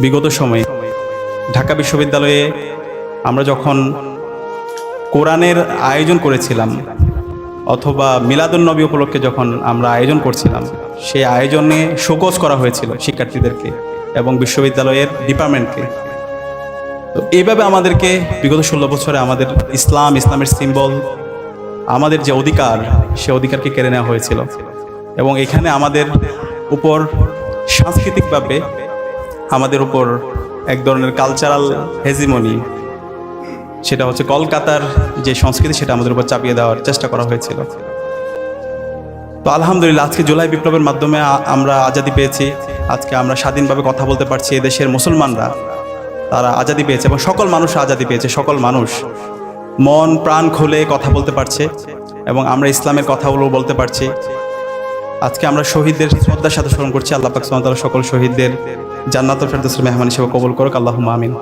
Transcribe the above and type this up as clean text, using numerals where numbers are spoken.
বিগত সময়ে ঢাকা বিশ্ববিদ্যালয়ে আমরা যখন কোরআনের আয়োজন করেছিলাম অথবা মিলাদুন্নবী উপলক্ষে যখন আমরা আয়োজন করছিলাম, সেই আয়োজনে শোকজ করা হয়েছিল শিক্ষার্থীদেরকে এবং বিশ্ববিদ্যালয়ের ডিপার্টমেন্টকে। তো এইভাবে আমাদেরকে বিগত 16 বছরে আমাদের ইসলামের সিম্বল, আমাদের যে অধিকার, সে অধিকারকে কেড়ে নেওয়া হয়েছিল। এবং এখানে আমাদের উপর সাংস্কৃতিকভাবে আমাদের উপর এক ধরনের কালচারাল হেজিমনি, সেটা হচ্ছে কলকাতার যে সংস্কৃতি, সেটা আমাদের উপর চাপিয়ে দেওয়ার চেষ্টা করা হয়েছিল। তো আলহামদুলিল্লাহ, আজকে জুলাই বিপ্লবের মাধ্যমে আমরা আজাদি পেয়েছি। আজকে আমরা স্বাধীনভাবে কথা বলতে পারছি। এদেশের মুসলমানরা তারা আজাদি পেয়েছে এবং সকল মানুষ আজাদি পেয়েছে। সকল মানুষ মন প্রাণ খুলে কথা বলতে পারছে এবং আমরা ইসলামের কথাগুলো বলতে পারছি। আজকে আমরা শহীদদের শ্রদ্ধার সাথে স্মরণ করছি। আল্লাহ পাক সুবহানাহু ওয়া তাআলা সকল শহীদদের জান্নাতুল ফেরদৌসের মেহমান হিসেবে কবুল করুক। আল্লাহুম্মা আমিন।